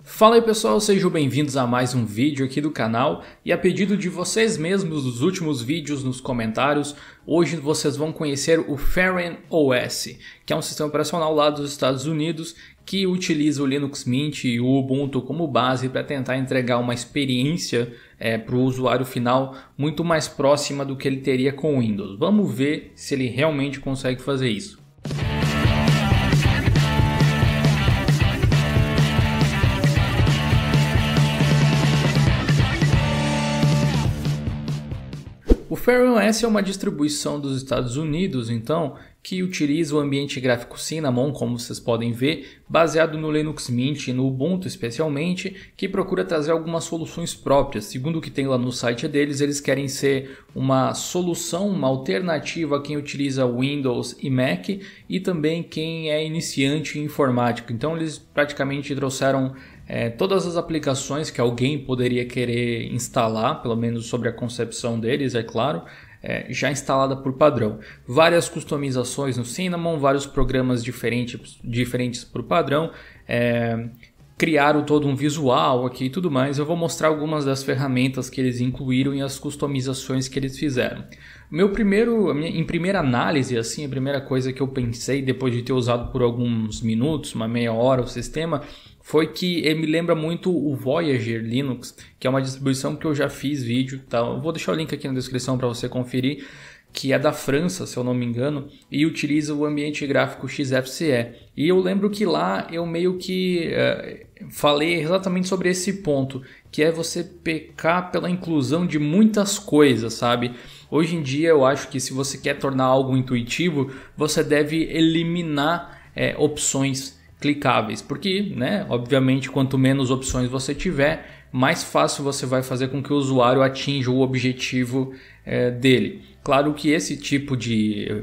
Fala aí pessoal, sejam bem-vindos a mais um vídeo aqui do canal e a pedido de vocês mesmos dos últimos vídeos nos comentários, hoje vocês vão conhecer o Feren OS, que é um sistema operacional lá dos Estados Unidos que utiliza o Linux Mint e o Ubuntu como base para tentar entregar uma experiência para o usuário final muito mais próxima do que ele teria com o Windows. Vamos ver se ele realmente consegue fazer isso. O Feren OS é uma distribuição dos Estados Unidos, então, que utiliza o ambiente gráfico Cinnamon, como vocês podem ver, baseado no Linux Mint e no Ubuntu especialmente, que procura trazer algumas soluções próprias. Segundo o que tem lá no site deles, eles querem ser uma solução, uma alternativa a quem utiliza Windows e Mac e também quem é iniciante em informática. Então eles praticamente trouxeram todas as aplicações que alguém poderia querer instalar, pelo menos sobre a concepção deles, é claro, já instalada por padrão. Várias customizações no Cinnamon, vários programas diferentes por padrão, criaram todo um visual aqui e tudo mais. Eu vou mostrar algumas das ferramentas que eles incluíram e as customizações que eles fizeram. Em primeira análise, assim, a primeira coisa que eu pensei depois de ter usado por alguns minutos, uma meia hora o sistema, foi que ele me lembra muito o Voyager Linux, que é uma distribuição que eu já fiz vídeo, tá? Eu vou deixar o link aqui na descrição para você conferir, que é da França, se eu não me engano, e utiliza o ambiente gráfico XFCE. E eu lembro que lá eu meio que falei exatamente sobre esse ponto, que é você pecar pela inclusão de muitas coisas, sabe? Hoje em dia eu acho que se você quer tornar algo intuitivo, você deve eliminar opções clicáveis, porque, obviamente, quanto menos opções você tiver, mais fácil você vai fazer com que o usuário atinja o objetivo dele. Claro que esse tipo de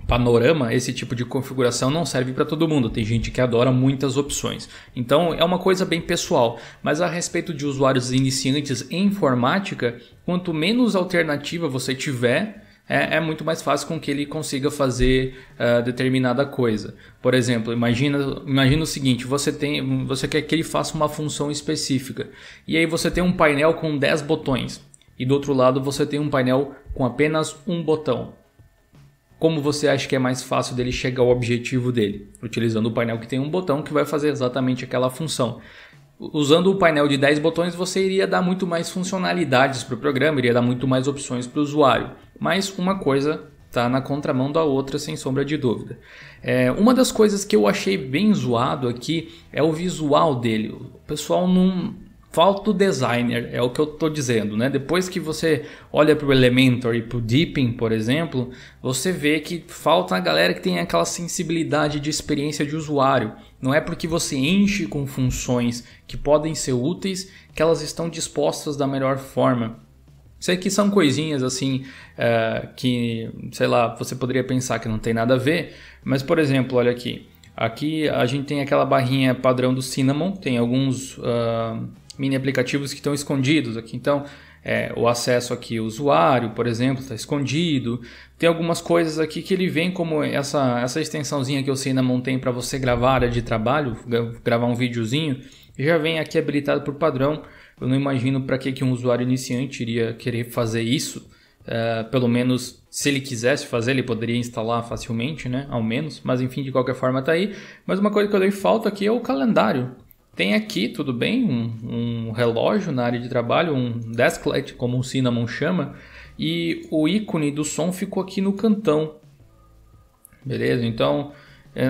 panorama, esse tipo de configuração não serve para todo mundo. Tem gente que adora muitas opções. Então é uma coisa bem pessoal. Mas a respeito de usuários iniciantes em informática, quanto menos alternativa você tiver, é muito mais fácil com que ele consiga fazer determinada coisa. Por exemplo, imagina o seguinte, você quer que ele faça uma função específica. E aí você tem um painel com 10 botões. E do outro lado você tem um painel com apenas um botão. Como você acha que é mais fácil dele chegar ao objetivo dele? Utilizando o painel que tem um botão que vai fazer exatamente aquela função. Usando o painel de 10 botões, você iria dar muito mais funcionalidades para o programa, iria dar muito mais opções para o usuário. Mas uma coisa está na contramão da outra, sem sombra de dúvida. Uma das coisas que eu achei bem zoado aqui é o visual dele. O pessoal não... Falta o designer, é o que eu estou dizendo, né? Depois que você olha para o Elementor e para o Deepin, por exemplo, você vê que falta a galera que tem aquela sensibilidade de experiência de usuário. Não é porque você enche com funções que podem ser úteis que elas estão dispostas da melhor forma. Isso aqui são coisinhas assim que, sei lá, você poderia pensar que não tem nada a ver, mas por exemplo, olha aqui. Aqui a gente tem aquela barrinha padrão do Cinnamon, tem alguns mini aplicativos que estão escondidos aqui. Então, o acesso aqui ao usuário, por exemplo, está escondido. Tem algumas coisas aqui que ele vem como essa extensãozinha que o Cinnamon tem para você gravar área de trabalho, gravar um videozinho, já vem aqui habilitado por padrão. Eu não imagino para que um usuário iniciante iria querer fazer isso. Pelo menos, se ele quisesse fazer, ele poderia instalar facilmente, né? Ao menos. Mas enfim, de qualquer forma está aí. Mas uma coisa que eu dei falta aqui é o calendário. Tem aqui, tudo bem, um relógio na área de trabalho, um desklet, como o Cinnamon chama, e o ícone do som ficou aqui no cantão. Beleza? Então,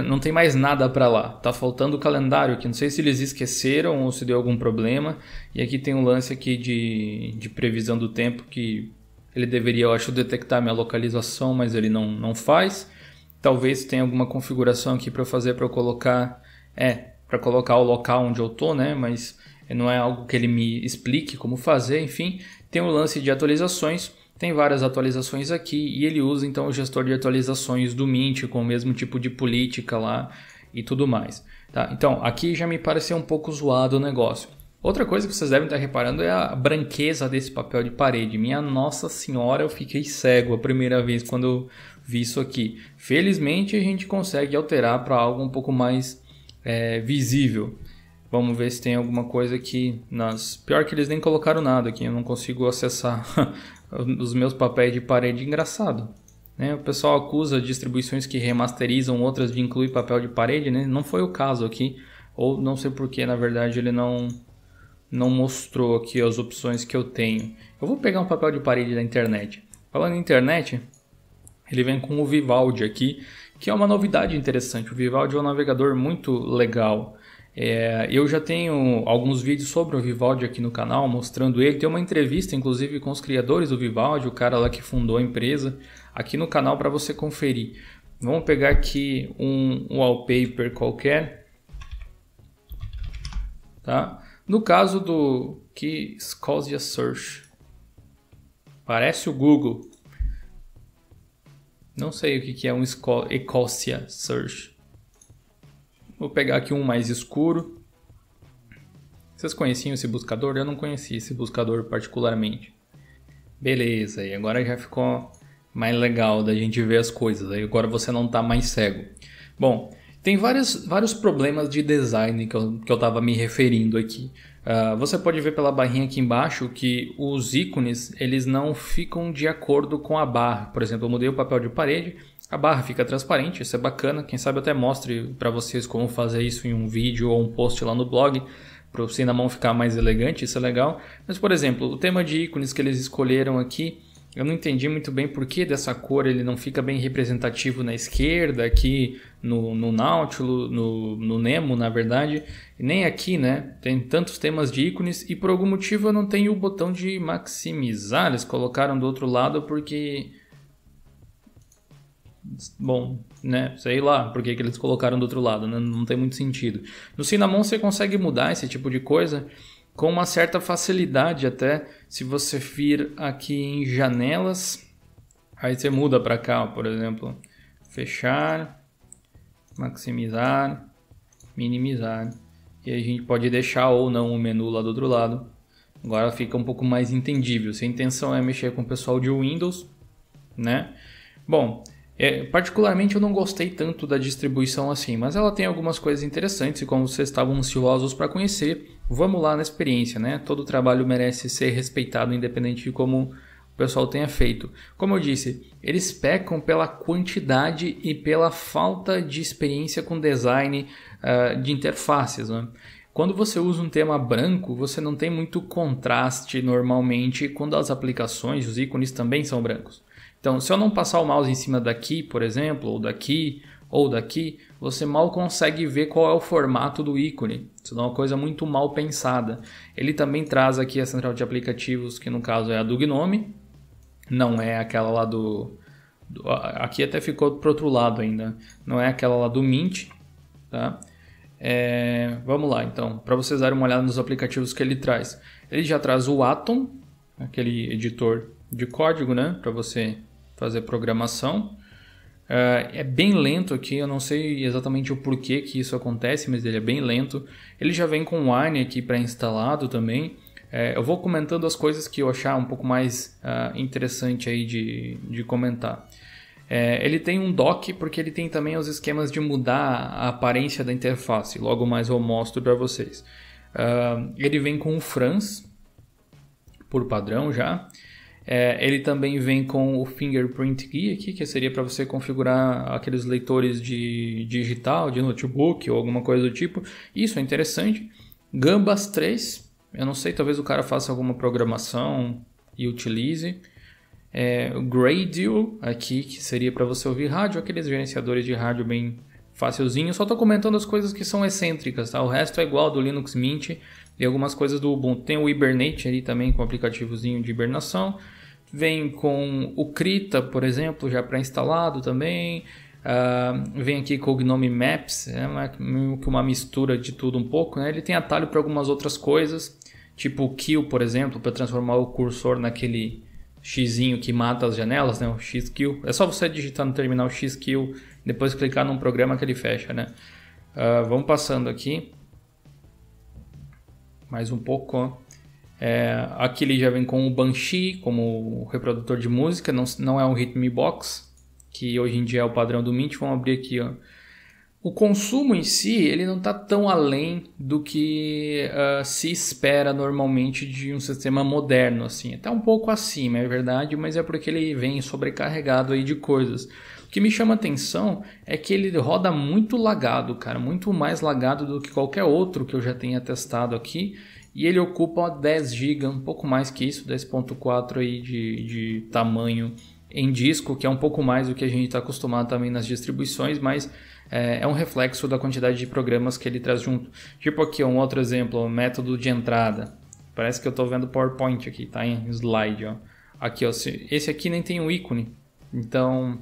não tem mais nada para lá. Tá faltando o calendário aqui. Não sei se eles esqueceram ou se deu algum problema. E aqui tem um lance aqui de previsão do tempo que ele deveria, eu acho, detectar minha localização, mas ele não faz. Talvez tenha alguma configuração aqui para fazer para eu colocar... para colocar o local onde eu estou, né? Mas não é algo que ele me explique como fazer. Enfim, tem o lance de atualizações, tem várias atualizações aqui e ele usa então o gestor de atualizações do Mint com o mesmo tipo de política lá e tudo mais. Tá? Então, aqui já me pareceu um pouco zoado o negócio. Outra coisa que vocês devem estar reparando é a branqueza desse papel de parede. Minha Nossa Senhora, eu fiquei cego a primeira vez quando eu vi isso aqui. Felizmente a gente consegue alterar para algo um pouco mais visível. Vamos ver se tem alguma coisa aqui. Pior que eles nem colocaram nada aqui. Eu não consigo acessar os meus papéis de parede. Engraçado, né? O pessoal acusa distribuições que remasterizam outras de incluir papel de parede, né? Não foi o caso aqui. Ou não sei porque, na verdade, ele não mostrou aqui as opções que eu tenho. Eu vou pegar um papel de parede da internet. Falando em internet, ele vem com o Vivaldi aqui, que é uma novidade interessante. O Vivaldi é um navegador muito legal. Eu já tenho alguns vídeos sobre o Vivaldi aqui no canal, mostrando ele. Tem uma entrevista, inclusive, com os criadores do Vivaldi, o cara lá que fundou a empresa, aqui no canal para você conferir. Vamos pegar aqui um wallpaper qualquer, tá? No caso do Ecosia Search, parece o Google. Não sei o que é um Ecosia Search. Vou pegar aqui um mais escuro. Vocês conheciam esse buscador? Eu não conhecia esse buscador particularmente. Beleza, e agora já ficou mais legal da gente ver as coisas. Aí agora você não está mais cego. Bom, tem vários problemas de design que eu estava me referindo aqui. Você pode ver pela barrinha aqui embaixo que os ícones eles não ficam de acordo com a barra. Por exemplo, eu mudei o papel de parede, a barra fica transparente, isso é bacana. Quem sabe eu até mostre para vocês como fazer isso em um vídeo ou um post lá no blog, para o Cinnamon ficar mais elegante, isso é legal. Mas, por exemplo, o tema de ícones que eles escolheram aqui, eu não entendi muito bem por que dessa cor ele não fica bem representativo na esquerda, aqui no Nautilus, no Nemo, na verdade. Nem aqui, né? Tem tantos temas de ícones e por algum motivo eu não tenho o botão de maximizar. Eles colocaram do outro lado porque... Bom, né? Sei lá por que eles colocaram do outro lado, né? Não tem muito sentido. No Cinnamon você consegue mudar esse tipo de coisa com uma certa facilidade até. Se você vir aqui em janelas, aí você muda para cá, ó, por exemplo, fechar, maximizar, minimizar, e a gente pode deixar ou não o menu lá do outro lado. Agora fica um pouco mais entendível. Se a intenção é mexer com o pessoal de Windows, né? Bom, particularmente eu não gostei tanto da distribuição assim, mas ela tem algumas coisas interessantes e como vocês estavam ansiosos para conhecer, vamos lá na experiência, né? Todo trabalho merece ser respeitado independente de como o pessoal tenha feito. Como eu disse, eles pecam pela quantidade e pela falta de experiência com design de interfaces, né? Quando você usa um tema branco, você não tem muito contraste normalmente quando as aplicações, os ícones também são brancos. Então, se eu não passar o mouse em cima daqui, por exemplo, ou daqui, você mal consegue ver qual é o formato do ícone. Isso é uma coisa muito mal pensada. Ele também traz aqui a central de aplicativos, que no caso é a do Gnome, não é aquela lá aqui até ficou para o outro lado ainda, não é aquela lá do Mint, tá? Vamos lá, então, para vocês darem uma olhada nos aplicativos que ele traz. Ele já traz o Atom, aquele editor de código, né, para você fazer programação. É bem lento aqui, eu não sei exatamente o porquê que isso acontece, mas ele é bem lento. Ele já vem com o Wine aqui pré-instalado também. Eu vou comentando as coisas que eu achar um pouco mais interessante aí de comentar. Ele tem um dock porque ele tem também os esquemas de mudar a aparência da interface. Logo mais eu mostro para vocês. Ele vem com o Franz, por padrão já. Ele também vem com o Fingerprint Key aqui, que seria para você configurar aqueles leitores de digital, de notebook ou alguma coisa do tipo. Isso é interessante. Gambas 3, eu não sei, talvez o cara faça alguma programação e utilize. O Gradio aqui, que seria para você ouvir rádio, aqueles gerenciadores de rádio bem facilzinho. Só estou comentando as coisas que são excêntricas, tá? O resto é igual do Linux Mint e algumas coisas do Ubuntu. Tem o Hibernate ali também com aplicativozinho de hibernação. Vem com o Krita, por exemplo, já pré-instalado também. Vem aqui com o Gnome Maps, uma mistura de tudo um pouco, né? Ele tem atalho para algumas outras coisas, tipo o Kill, por exemplo, para transformar o cursor naquele xizinho que mata as janelas, né? O X-Kill. É só você digitar no terminal X-Kill, depois clicar num programa que ele fecha, né? Vamos passando aqui. Mais um pouco, ó. Aqui ele já vem com o Banshee como reprodutor de música, não é um Rhythmbox, que hoje em dia é o padrão do Mint. Vamos abrir aqui, ó, O consumo em si, ele não está tão além do que se espera normalmente de um sistema moderno, assim. Até um pouco acima, é verdade, mas é porque ele vem sobrecarregado aí de coisas. O que me chama atenção é que ele roda muito lagado, cara, muito mais lagado do que qualquer outro que eu já tenha testado aqui. E ele ocupa 10 GB, um pouco mais que isso, 10.4 aí de tamanho em disco, que é um pouco mais do que a gente está acostumado também nas distribuições, mas é um reflexo da quantidade de programas que ele traz junto. Tipo aqui, um outro exemplo, o método de entrada. Parece que eu estou vendo PowerPoint aqui, tá em slide. Ó. Aqui, ó, esse aqui nem tem um ícone. Então,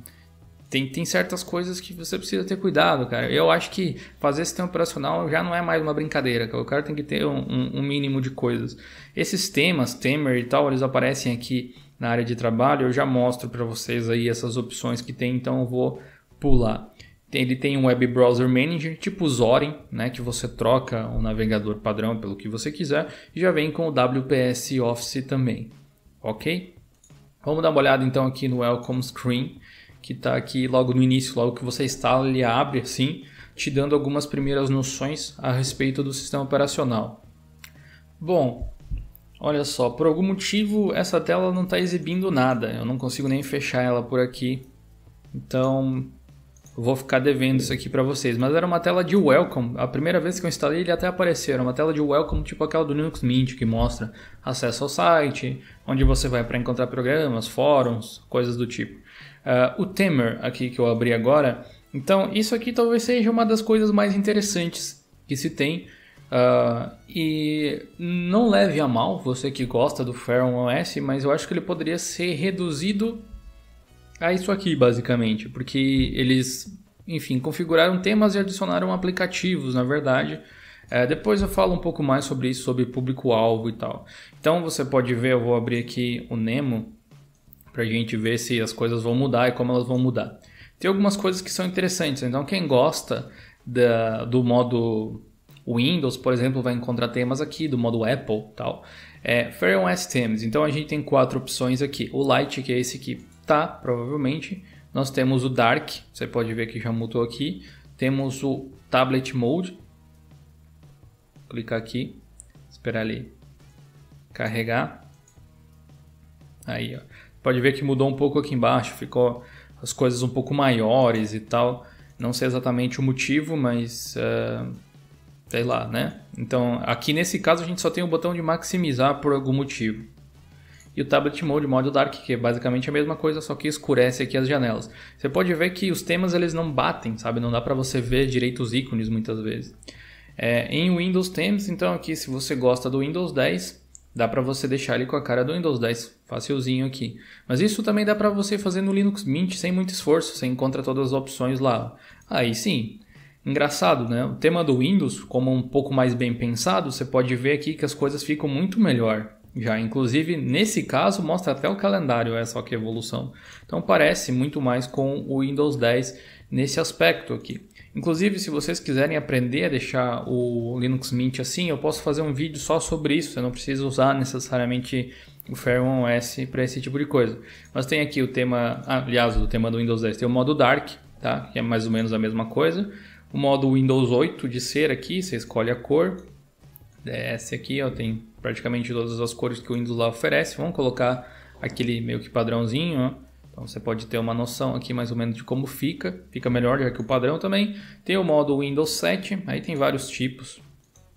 tem certas coisas que você precisa ter cuidado, cara. Eu acho que fazer sistema operacional já não é mais uma brincadeira, cara. O cara tem que ter um mínimo de coisas. Esses temas, Temer e tal, eles aparecem aqui na área de trabalho. Eu já mostro para vocês aí essas opções que tem, então eu vou pular. Ele tem um Web Browser Manager, tipo o Zorin, né, que você troca o navegador padrão pelo que você quiser. E já vem com o WPS Office também, ok? Vamos dar uma olhada então aqui no Welcome Screen, que está aqui logo no início, logo que você instala, ele abre assim, te dando algumas primeiras noções a respeito do sistema operacional. Bom, olha só, por algum motivo essa tela não está exibindo nada, eu não consigo nem fechar ela por aqui, então eu vou ficar devendo isso aqui para vocês. Mas era uma tela de welcome, a primeira vez que eu instalei ele até apareceu, era uma tela de welcome tipo aquela do Linux Mint, que mostra acesso ao site, onde você vai para encontrar programas, fóruns, coisas do tipo. O Temer aqui que eu abri agora, então isso aqui talvez seja uma das coisas mais interessantes que se tem. E não leve a mal você que gosta do Ferrum OS, mas eu acho que ele poderia ser reduzido a isso aqui basicamente, porque eles, enfim, configuraram temas e adicionaram aplicativos, na verdade. Depois eu falo um pouco mais sobre isso, sobre público-alvo e tal. Então você pode ver, eu vou abrir aqui o Nemo para a gente ver se as coisas vão mudar e como elas vão mudar. Tem algumas coisas que são interessantes, então quem gosta do modo Windows, por exemplo, vai encontrar temas aqui, do modo Apple e tal. Ferrum OS Themes, então a gente tem 4 opções aqui. O Light, que é esse aqui, tá, provavelmente. Nós temos o Dark, você pode ver que já mudou aqui. Temos o Tablet Mode. Clicar aqui, esperar ele carregar. Aí, ó. Pode ver que mudou um pouco aqui embaixo, ficou as coisas um pouco maiores e tal. Não sei exatamente o motivo, mas sei lá, né? Então, aqui nesse caso a gente só tem o botão de maximizar por algum motivo. E o Tablet Mode, modo Dark, que é basicamente a mesma coisa, só que escurece aqui as janelas. Você pode ver que os temas eles não batem, sabe? Não dá para você ver direito os ícones muitas vezes. Em Windows Themes, então aqui se você gosta do Windows 10, dá para você deixar ele com a cara do Windows 10, facilzinho aqui. Mas isso também dá para você fazer no Linux Mint sem muito esforço, você encontra todas as opções lá. Aí sim, engraçado, né? O tema do Windows, como um pouco mais bem pensado, você pode ver aqui que as coisas ficam muito melhor. Já, inclusive, nesse caso, mostra até o calendário, só que evolução. Então parece muito mais com o Windows 10 nesse aspecto aqui. Inclusive, se vocês quiserem aprender a deixar o Linux Mint assim, eu posso fazer um vídeo só sobre isso. Você não precisa usar necessariamente o Ferrum OS para esse tipo de coisa. Mas tem aqui o tema, aliás, o tema do Windows 10 tem o modo Dark, tá? Que é mais ou menos a mesma coisa. O modo Windows 8 de ser aqui, você escolhe a cor. Esse aqui, ó, tem praticamente todas as cores que o Windows lá oferece. Vamos colocar aquele meio que padrãozinho, ó. Então você pode ter uma noção aqui mais ou menos de como fica melhor já que o padrão também. Tem o modo Windows 7, aí tem vários tipos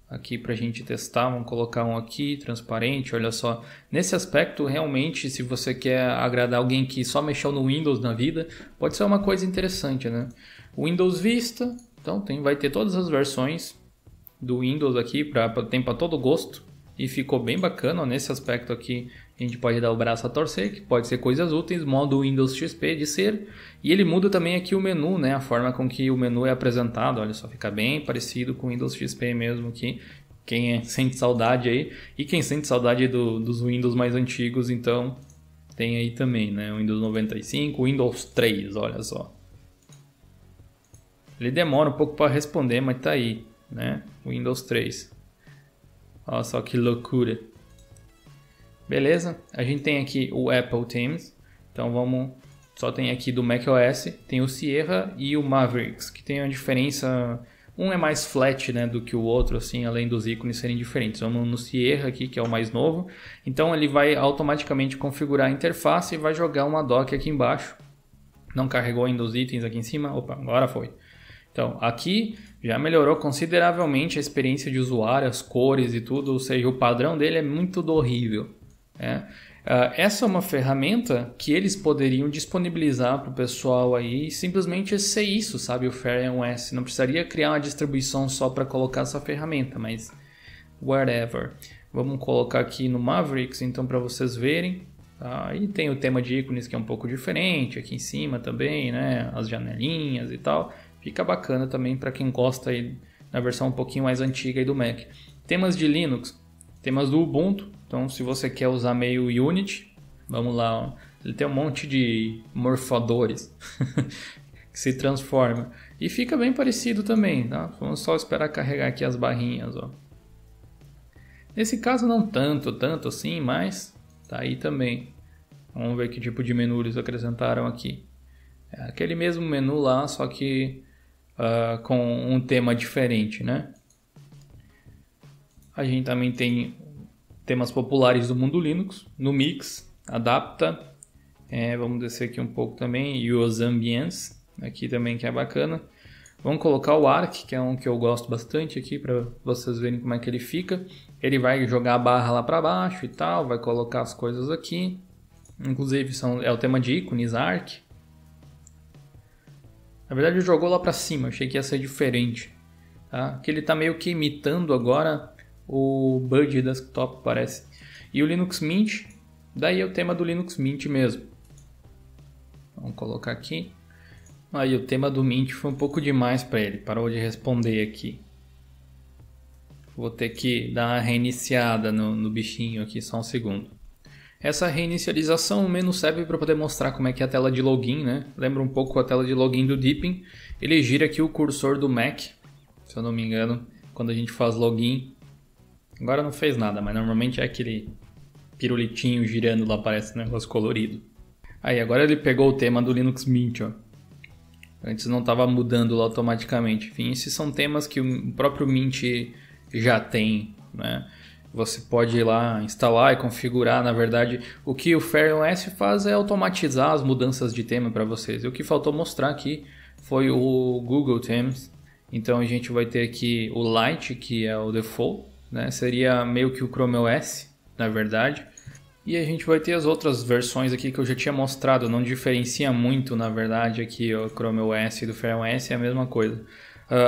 aqui pra gente testar. Vamos colocar um aqui, transparente, olha só. Nesse aspecto, realmente, se você quer agradar alguém que só mexeu no Windows na vida, pode ser uma coisa interessante, né? O Windows Vista, então vai ter todas as versões do Windows aqui, tem para todo gosto. E ficou bem bacana, ó, nesse aspecto aqui a gente pode dar o braço a torcer, que pode ser coisas úteis, modo Windows XP de ser. E ele muda também aqui o menu, né? A forma com que o menu é apresentado, olha só, fica bem parecido com o Windows XP mesmo aqui. Quem sente saudade aí, e quem sente saudade dos Windows mais antigos, então tem aí também, né? O Windows 95, Windows 3, olha só. Ele demora um pouco para responder, mas tá aí, né? Windows 3. Olha só que loucura. Beleza? A gente tem aqui o Apple Themes. Então vamos só tem aqui do macOS, tem o Sierra e o Mavericks, que tem a diferença, um é mais flat, né, do que o outro, assim, além dos ícones serem diferentes. Vamos no Sierra aqui, que é o mais novo, então ele vai automaticamente configurar a interface e vai jogar uma dock aqui embaixo. Não carregou ainda os itens aqui em cima, opa, agora foi. Então, aqui já melhorou consideravelmente a experiência de usuário, as cores e tudo, ou seja, o padrão dele é muito horrível, né? Essa é uma ferramenta que eles poderiam disponibilizar para o pessoal aí, simplesmente ser isso, sabe, o FairyOS. Não precisaria criar uma distribuição só para colocar essa ferramenta, mas whatever. Vamos colocar aqui no Mavericks, então, para vocês verem. E tem o tema de ícones que é um pouco diferente, aqui em cima também, né, as janelinhas e tal. Fica bacana também para quem gosta aí na versão um pouquinho mais antiga aí do Mac. Temas de Linux, temas do Ubuntu. Então, se você quer usar meio Unity, vamos lá, ó. Ele tem um monte de morfadores que se transforma. E fica bem parecido também, tá? Vamos só esperar carregar aqui as barrinhas, ó. Nesse caso não tanto assim, mas tá aí também. Vamos ver que tipo de menu eles acrescentaram aqui. É aquele mesmo menu lá, só que com um tema diferente, né? A gente também tem temas populares do mundo Linux, no Mix, Adapta, vamos descer aqui um pouco também, e os Ambients, aqui também que é bacana. Vamos colocar o Arc, que é um que eu gosto bastante aqui, para vocês verem como é que ele fica. Ele vai jogar a barra lá para baixo e tal, vai colocar as coisas aqui. Inclusive é o tema de ícones, Arc. Na verdade ele jogou lá para cima, achei que ia ser diferente. Tá? Que ele está meio que imitando agora o Bud Desktop, parece. E o Linux Mint, daí é o tema do Linux Mint mesmo. Vamos colocar aqui. Aí o tema do Mint foi um pouco demais para ele, parou de responder aqui. Vou ter que dar uma reiniciada no bichinho aqui, só um segundo. Essa reinicialização, o menu serve para poder mostrar como é que é a tela de login, né? Lembra um pouco a tela de login do Deepin. Ele gira aqui o cursor do Mac, se eu não me engano, quando a gente faz login. Agora não fez nada, mas normalmente é aquele pirulitinho girando lá, parece um negócio colorido. Aí, agora ele pegou o tema do Linux Mint, ó. Antes não estava mudando lá automaticamente. Enfim, esses são temas que o próprio Mint já tem, né? Você pode ir lá instalar e configurar. Na verdade, o que o FairyOS faz é automatizar as mudanças de tema para vocês. E o que faltou mostrar aqui foi o Google Themes. Então a gente vai ter aqui o Lite, que é o default, né? Seria meio que o Chrome OS, na verdade. E a gente vai ter as outras versões aqui que eu já tinha mostrado. Não diferencia muito, na verdade, aqui o Chrome OS e do FairyOS é a mesma coisa.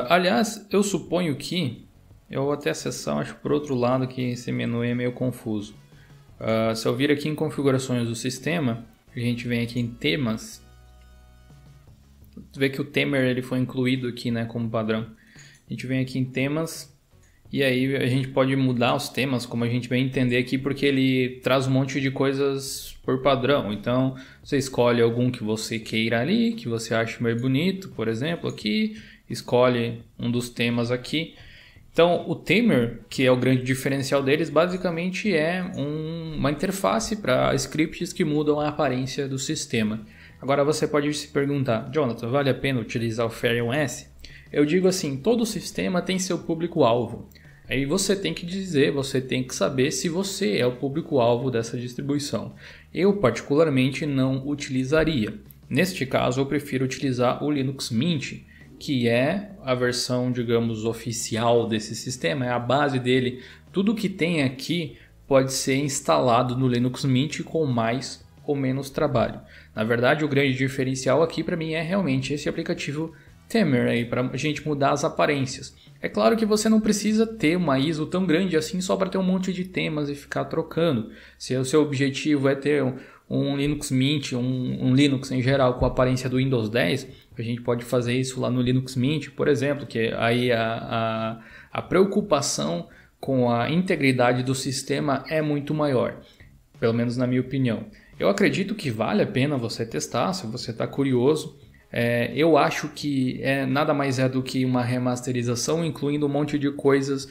Aliás, eu suponho que eu vou até acessar, acho por outro lado que esse menu é meio confuso. Se eu vir aqui em configurações do sistema, a gente vem aqui em temas. Você vê que o Temer ele foi incluído aqui, né, como padrão. A gente vem aqui em temas e aí a gente pode mudar os temas, como a gente vai entender aqui, porque ele traz um monte de coisas por padrão. Então você escolhe algum que você queira ali, que você ache mais bonito, por exemplo, aqui. Escolhe um dos temas aqui. Então, o Temer, que é o grande diferencial deles, basicamente é uma interface para scripts que mudam a aparência do sistema. Agora você pode se perguntar, Jonathan, vale a pena utilizar o FairyOS? Eu digo assim, todo sistema tem seu público-alvo. Aí você tem que dizer, você tem que saber se você é o público-alvo dessa distribuição. Eu, particularmente, não utilizaria. Neste caso, eu prefiro utilizar o Linux Mint, que é a versão, digamos, oficial desse sistema, é a base dele. Tudo que tem aqui pode ser instalado no Linux Mint com mais ou menos trabalho. Na verdade, o grande diferencial aqui para mim é realmente esse aplicativo Temer aí para a gente mudar as aparências. É claro que você não precisa ter uma ISO tão grande assim só para ter um monte de temas e ficar trocando. Se o seu objetivo é ter um Linux Mint, um Linux em geral com a aparência do Windows 10, a gente pode fazer isso lá no Linux Mint, por exemplo, que aí a preocupação com a integridade do sistema é muito maior, pelo menos na minha opinião. Eu acredito que vale a pena você testar, se você está curioso. Eu acho que nada mais é do que uma remasterização, incluindo um monte de coisas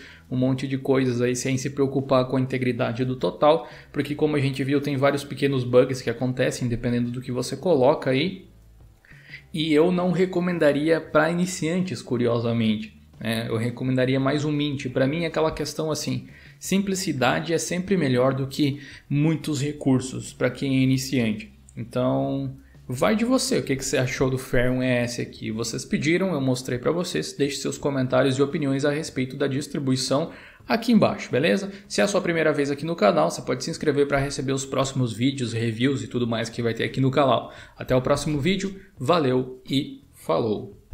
aí sem se preocupar com a integridade do total, porque como a gente viu, tem vários pequenos bugs que acontecem dependendo do que você coloca aí. E eu não recomendaria para iniciantes, curiosamente. Eu recomendaria mais um Mint. Para mim é aquela questão assim, simplicidade é sempre melhor do que muitos recursos para quem é iniciante. Então, vai de você. O que você achou do Ferrum ES aqui? Vocês pediram, eu mostrei para vocês. Deixe seus comentários e opiniões a respeito da distribuição aqui embaixo, beleza? Se é a sua primeira vez aqui no canal, você pode se inscrever para receber os próximos vídeos, reviews e tudo mais que vai ter aqui no canal. Até o próximo vídeo, valeu e falou!